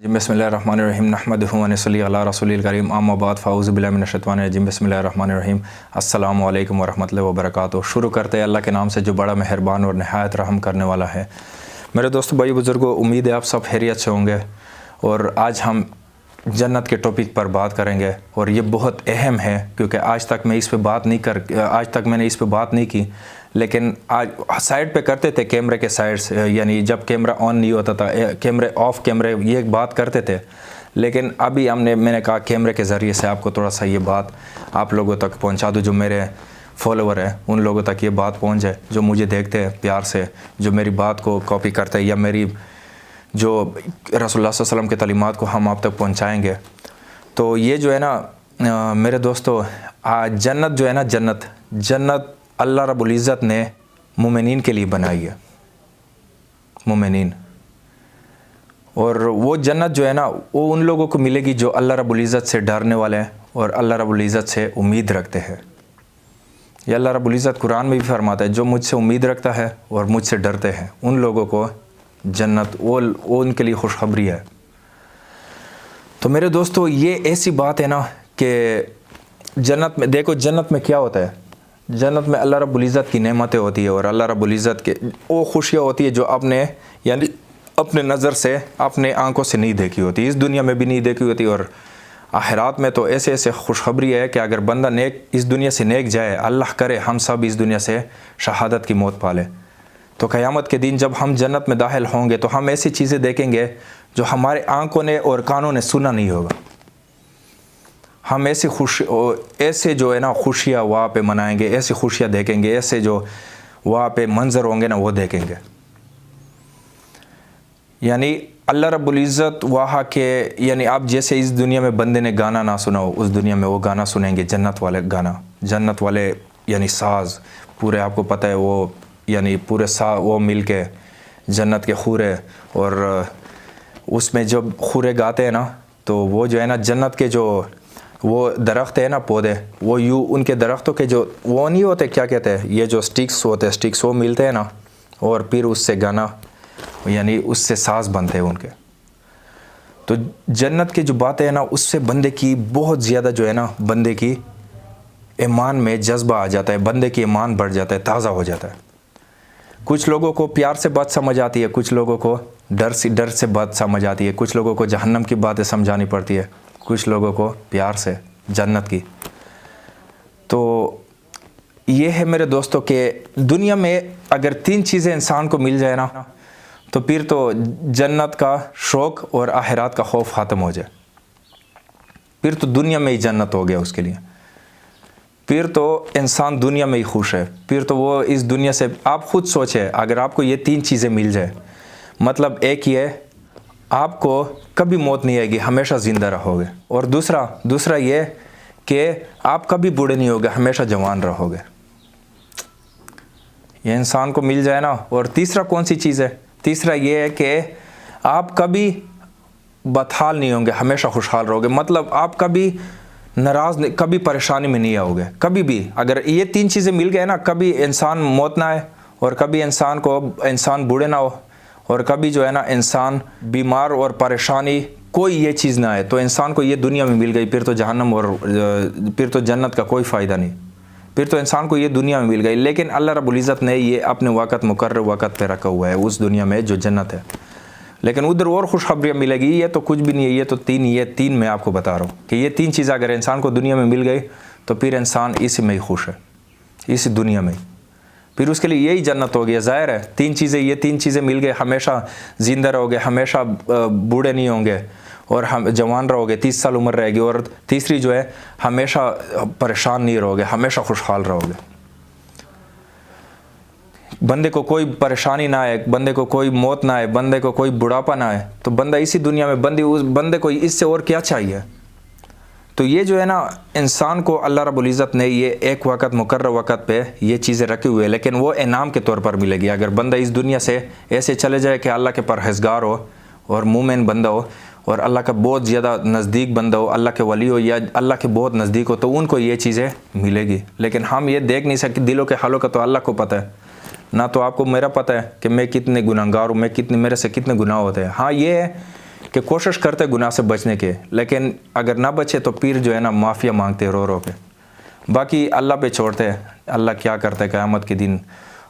बिस्मिल्लाहिर्रहमानिर्रहीम नहमदुहु व नसल्ली अला रसूलिल करीम अम्मा बाद फ़ाऊज़ु बिल्लाहि मिनश शैतानिर रजीम बिस्मिल्लाहिर्रहमानिर्रहीम अस्सलामु अलैकुम व रहमतुल्लाहि व बरकातुहू। शुरू करते हैं अल्लाह के नाम से जो बड़ा मेहरबान और नहायत रहम करने वाला है। मेरे दोस्तों, भाई बुज़ुर्गों, उम्मीद है आप सब खैरियत से होंगे। और आज हम जन्नत के टॉपिक पर बात करेंगे और ये बहुत अहम है क्योंकि आज तक मैंने इस पे बात नहीं की, लेकिन आज साइड पे करते थे कैमरे के साइड से, यानी जब कैमरा ऑन नहीं होता था, कैमरे ऑफ कैमरे ये बात करते थे। लेकिन अभी मैंने कहा कैमरे के ज़रिए से आपको थोड़ा सा ये बात आप लोगों तक पहुंचा दूं, जो मेरे फॉलोवर हैं उन लोगों तक ये बात पहुंच जाए, जो मुझे देखते हैं प्यार से, जो मेरी बात को कॉपी करते हैं, या मेरी जो रसूलुल्लाह सल्लल्लाहु अलैहि वसल्लम के तालीमात को हम आप तक पहुँचाएँगे। तो ये जो है ना मेरे दोस्तों, जन्नत जो है ना, जन्नत अल्लाह रब्बुल इज़्ज़त ने मोमिनीन के लिए बनाई है, मोमिनीन। और वो जन्नत जो है ना वो उन लोगों को मिलेगी जो अल्लाह रब्बुल इज़्ज़त से डरने वाले हैं और अल्लाह रब्बुल इज़्ज़त से उम्मीद रखते हैं। ये अल्लाह रब्बुल इज़्ज़त कुरान में भी फरमाता है, जो मुझसे उम्मीद रखता है और मुझसे डरते हैं उन लोगों को जन्नत वो उनके लिए खुशखबरी है। तो मेरे दोस्तों, ये ऐसी बात है ना कि जन्नत में देखो, जन्नत में क्या होता है, जन्नत में अल्लाह रब्बुल इज़्ज़त की नेमतें होती है और अल्लाह रब्बुल इज़्ज़त के वो खुशियाँ होती है जो अपने नज़र से, अपने आंखों से नहीं देखी होती, इस दुनिया में भी नहीं देखी होती। और आखिरात में तो ऐसे ऐसे खुशखबरी है कि अगर बंदा नेक इस दुनिया से नेक जाए, अल्लाह करे हम सब इस दुनिया से शहादत की मौत पाले, तो क़यामत के दिन जब हम जन्नत में दाखिल होंगे तो हम ऐसी चीज़ें देखेंगे जो हमारे आंखों ने और कानों ने सुना नहीं होगा। हम ऐसे जो है ना खुशियाँ वहाँ पे मनाएंगे, ऐसी खुशियाँ देखेंगे, ऐसे जो वहाँ पे मंजर होंगे ना वो देखेंगे। यानी अल्लाह रब्बुल इज़्ज़त वहाँ के, यानी आप जैसे इस दुनिया में बंदे ने गाना ना सुना हो, उस दुनिया में वो गाना सुनेंगे, जन्नत वाले गाना, जन्नत वाले यानी साज पूरे, आपको पता है वो, यानी पूरे वो मिल के जन्नत के खूरे, और उसमें जब खूरे गाते हैं ना तो वो जो है ना जन्नत के जो वो दरख्त है ना, पौधे, वो उनके दरख्तों के जो वो नहीं होते, क्या कहते हैं, ये जो स्टिक्स होते हैं, स्टिक्स वो मिलते हैं ना, और फिर उससे गाना, यानी उससे साज बनते हैं उनके। तो जन्नत की जो बातें हैं ना उससे बंदे की बहुत ज़्यादा जो है ना, बंदे की ईमान में जज्बा आ जाता है, बंदे की ईमान बढ़ जाता है, ताज़ा हो जाता है। कुछ लोगों को प्यार से बात समझ आती है, कुछ लोगों को डर से बात समझ आती है, कुछ लोगों को जहन्नम की बातें समझानी पड़ती है, कुछ लोगों को प्यार से जन्नत की। तो ये है मेरे दोस्तों कि दुनिया में अगर 3 चीज़ें इंसान को मिल जाए ना तो फिर तो जन्नत का शौक़ और आखिरात का खौफ ख़त्म हो जाए, फिर तो दुनिया में ही जन्नत हो गया उसके लिए, फिर तो इंसान दुनिया में ही खुश है, फिर तो वो इस दुनिया से, आप खुद सोचें अगर आपको ये 3 चीज़ें मिल जाए, मतलब एक ये आपको कभी मौत नहीं आएगी, हमेशा ज़िंदा रहोगे, और दूसरा ये कि आप कभी बूढ़े नहीं होगे, हमेशा जवान रहोगे। ये इंसान को मिल जाए ना। और तीसरा कौन सी चीज़ है? तीसरा ये है कि आप कभी बदहाल नहीं होंगे, हमेशा खुशहाल रहोगे, मतलब आप कभी नाराज़ नहीं, कभी परेशानी में नहीं आओगे, कभी भी। अगर ये 3 चीज़ें मिल गए ना, कभी इंसान मौत ना आए, और कभी इंसान बूढ़े ना हो, और कभी जो है ना इंसान बीमार और परेशानी, कोई ये चीज़ ना आए, तो इंसान को ये दुनिया में मिल गई, फिर तो जहन्नम और फिर तो जन्नत का कोई फ़ायदा नहीं, फिर तो इंसान को ये दुनिया में मिल गई। लेकिन अल्लाह रब्बुल इज़्ज़त ने ये अपने वक़्त मुकर्रर वक़्त पे रखा हुआ है उस दुनिया में जो जन्नत है, लेकिन उधर और खुशखबरियाँ मिलेगी। ये तो कुछ भी नहीं है, ये तो 3 मैं आपको बता रहा हूँ कि ये 3 चीज़ें अगर इंसान को दुनिया में मिल गई तो फिर इंसान इसी में ही खुश है, इस दुनिया में, फिर उसके लिए यही जन्नत हो गया। ज़ाहिर है ये 3 चीज़ें मिल गए, हमेशा ज़िंदा रहोगे, हमेशा बूढ़े नहीं होंगे और हम जवान रहोगे, 30 साल उम्र रहेगी, और तीसरी जो है हमेशा परेशान नहीं रहोगे, हमेशा खुशहाल रहोगे, बंदे को कोई परेशानी ना आए, बंदे को कोई मौत ना आए, बंदे को कोई बुढ़ापा ना आए, तो बंदा इसी दुनिया में, उस बंदे को इससे और क्या चाहिए। तो ये जो है ना इंसान को अल्लाह रब्बुल इज़्ज़त ने ये एक वक़्त मुकर्रर वक़्त पे ये चीज़ें रखी हुई है, लेकिन वो इनाम के तौर पर मिलेगी। अगर बंदा इस दुनिया से ऐसे चले जाए कि अल्लाह के परहेज़गार हो और मोमिन बंदा हो और अल्लाह का बहुत ज़्यादा नज़दीक बंदा हो, अल्लाह के वली हो या अल्लाह के बहुत नज़दीक हो, तो उनको ये चीज़ें मिलेगी। लेकिन हम ये देख नहीं सकते, दिलों के हालों का तो अल्लाह को पता है, ना तो आपको मेरा पता है कि मैं कितने गुनहगार हूँ, मेरे से कितने गुनाह होते हैं। हाँ ये है कि कोशिश करते गुनाह से बचने के, लेकिन अगर ना बचे तो पीर जो है ना माफ़िया मांगते रो रो के, बाकी अल्लाह पे छोड़ते हैं, अल्लाह क्या करता है क़यामत के दिन।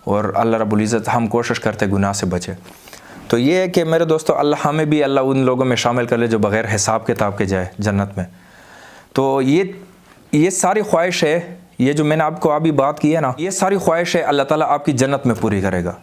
और अल्लाह रब्बुल इज़्ज़त हम कोशिश करते गुनाह से बचे। तो ये है कि मेरे दोस्तों अल्लाह हमें भी अल्लाह उन लोगों में शामिल कर ले जो बग़ैर हिसाब किताब के जाए जन्नत में। तो ये सारी ख्वाहिश है, ये जो मैंने आपको अभी बात की है ना, ये सारी ख्वाहिश है अल्लाह ताला आपकी जन्नत में पूरी करेगा।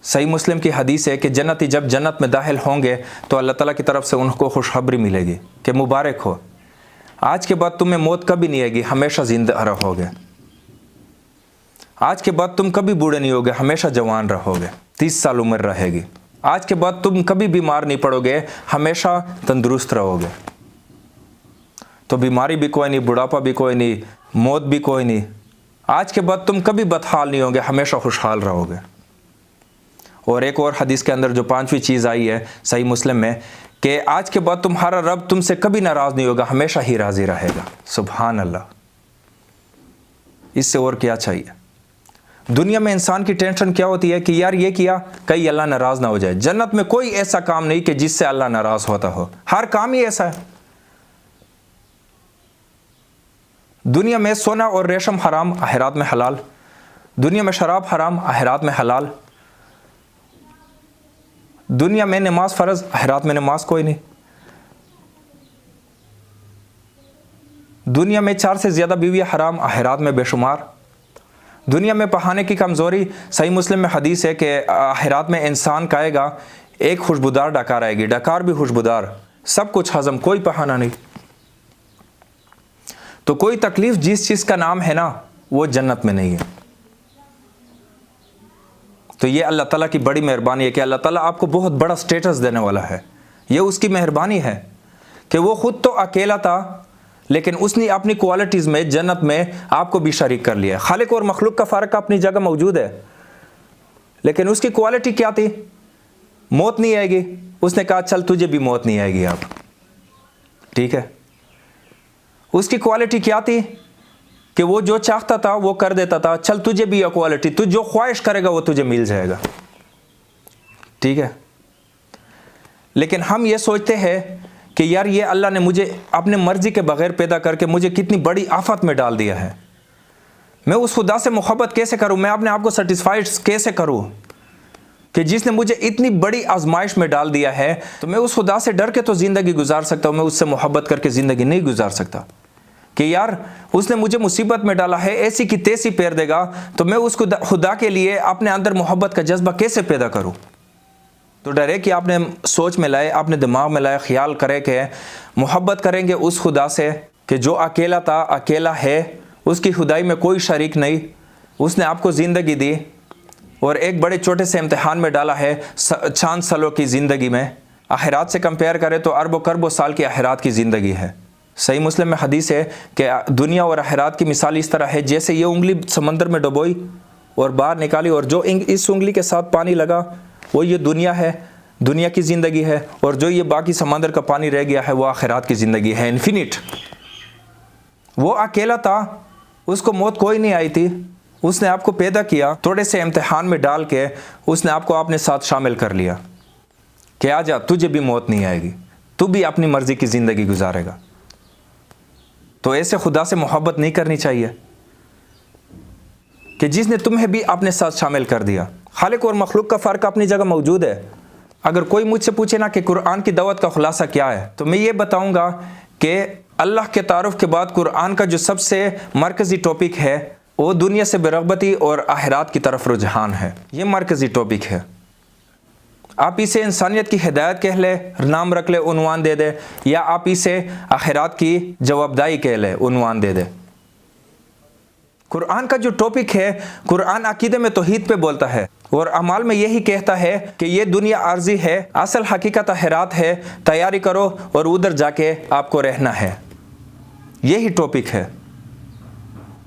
सही मुस्लिम की हदीस है कि जन्नती जब जन्नत में दाखिल होंगे तो अल्लाह ताला की तरफ से उनको खुशखबरी मिलेगी कि मुबारक हो, आज के बाद तुम्हें मौत कभी नहीं आएगी, हमेशा जिंदा रहोगे। आज के बाद तुम कभी बूढ़े नहीं होगे, हमेशा जवान रहोगे, 30 साल उम्र रहेगी। आज के बाद तुम कभी बीमार नहीं पड़ोगे, हमेशा तंदुरुस्त रहोगे। तो बीमारी भी कोई नहीं, बुढ़ापा भी कोई नहीं, मौत भी कोई नहीं। आज के बाद तुम कभी बदहाल नहीं होगे, हमेशा खुशहाल रहोगे। और एक और हदीस के अंदर जो 5वीं चीज़ आई है सही मुस्लिम में कि आज के बाद तुम्हारा रब तुमसे कभी नाराज़ नहीं होगा, हमेशा ही राज़ी रहेगा। सुभान अल्लाह, इससे और क्या चाहिए। दुनिया में इंसान की टेंशन क्या होती है कि यार ये किया कहीं अल्लाह नाराज़ ना हो जाए। जन्नत में कोई ऐसा काम नहीं कि जिससे अल्लाह नाराज़ होता हो, हर काम ही ऐसा है। दुनिया में सोना और रेशम हराम, आखिरात में हलाल। दुनिया में शराब हराम, आखिरात में हलाल। दुनिया में नमाज फ़र्ज, आखिरात में नमाज कोई नहीं। दुनिया में 4 से ज़्यादा बीवियाँ हराम, आखिरात में बेशुमार। दुनिया में पहाने की कमज़ोरी, सही मुस्लिम में हदीस है कि आखिरात में इंसान कहेगा एक खुशबूदार डकार आएगी, डकार भी खुशबूदार, सब कुछ हज़म, कोई पहाना नहीं। तो कोई तकलीफ़ जिस चीज़ का नाम है ना वो जन्नत में नहीं है। तो ये अल्लाह ताला की बड़ी मेहरबानी है कि अल्लाह ताला आपको बहुत बड़ा स्टेटस देने वाला है। ये उसकी मेहरबानी है कि वो ख़ुद तो अकेला था लेकिन उसने अपनी क्वालिटीज़ में जन्नत में आपको भी शरीक कर लिया। खालिक और मखलूक का फ़र्क अपनी जगह मौजूद है, लेकिन उसकी क्वालिटी क्या थी? मौत नहीं आएगी। उसने कहा चल तुझे भी मौत नहीं आएगी अब, ठीक है। उसकी क्वालिटी क्या थी कि वो जो चाहता था वो कर देता था। चल तुझे भी यह क्वालिटी, तू जो ख्वाहिश करेगा वो तुझे मिल जाएगा, ठीक है। लेकिन हम ये सोचते हैं कि यार ये अल्लाह ने मुझे अपने मर्जी के बगैर पैदा करके मुझे कितनी बड़ी आफत में डाल दिया है। मैं उस खुदा से मोहब्बत कैसे करूं, मैं अपने आप को सेटिस्फाइड कैसे करूं कि जिसने मुझे इतनी बड़ी आजमाइश में डाल दिया है। तो मैं उस खुदा से डर के तो ज़िंदगी गुजार सकता हूं, मैं उससे मोहब्बत करके ज़िंदगी नहीं गुजार सकता। कि यार उसने मुझे मुसीबत में डाला है, ऐसी की तैसी पैर देगा, तो मैं उस खुदा के लिए अपने अंदर मोहब्बत का जज्बा कैसे पैदा करूं। तो डरे कि आपने सोच में लाए, आपने दिमाग में लाए, ख्याल करें कि मोहब्बत करेंगे उस खुदा से कि जो अकेला था, अकेला है, उसकी खुदाई में कोई शरीक नहीं। उसने आपको ज़िंदगी दी और एक बड़े छोटे से इम्तिहान में डाला है चांद सालों की ज़िंदगी में। आखिरात से कंपेयर करें तो अरबों खरबों साल की आखिरात की ज़िंदगी है। सही मुस्लिम में हदीस है कि दुनिया और आखिरात की मिसाल इस तरह है जैसे ये उंगली समंदर में डुबोई और बाहर निकाली और जो इस उंगली के साथ पानी लगा वो ये दुनिया है, दुनिया की ज़िंदगी है, और जो ये बाकी समंदर का पानी रह गया है वो आखिरात की ज़िंदगी है, इन्फिनिट। वो अकेला था, उसको मौत कोई नहीं आई थी। उसने आपको पैदा किया, थोड़े से इम्तिहान में डाल के उसने आपको अपने साथ शामिल कर लिया कि आजा तुझे भी मौत नहीं आएगी, तू भी अपनी मर्ज़ी की ज़िंदगी गुजारेगा। तो ऐसे खुदा से मोहब्बत नहीं करनी चाहिए कि जिसने तुम्हें भी अपने साथ शामिल कर दिया। खालिक और मखलूक का फ़र्क अपनी जगह मौजूद है। अगर कोई मुझसे पूछे ना कि कुरान की दावत का खुलासा क्या है, तो मैं ये बताऊंगा कि अल्लाह के तारुफ के बाद कुरान का जो सबसे मरकज़ी टॉपिक है वो दुनिया से बेरग़बती और आखिरात की तरफ रुझान है। ये मरकज़ी टॉपिक है। आप इसे इंसानियत की हिदायत कह ले, नाम रख ले, उन्वान दे दे, या आप इसे आखिरात की जवाबदाही कह ले, उन्वान दे दे। कुरान का जो टॉपिक है, कुरान अकीदे में तौहीद पे बोलता है और अमाल में यही कहता है कि ये दुनिया आर्जी है, असल हकीकत आखिरात है, तैयारी करो और उधर जाके आपको रहना है। यही टॉपिक है,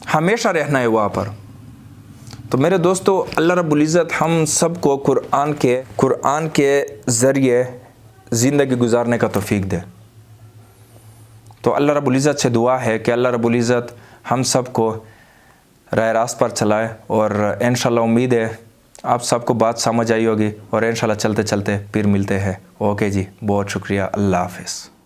हमेशा रहना है वहाँ पर। तो मेरे दोस्तों, अल्लाह रब्बुल इज़्ज़त हम सबको कुरान के ज़रिए ज़िंदगी गुजारने का तौफ़ीक दे। तो अल्लाह रब्बुल इज़्ज़त से दुआ है कि अल्लाह रब्बुल इज़्ज़त हम सबको राह रास्त पर चलाए और इंशाअल्लाह उम्मीद है आप सबको बात समझ आई होगी और इंशाल्लाह चलते चलते फिर मिलते हैं। ओके जी, बहुत शुक्रिया, अल्लाह हाफ़िज़।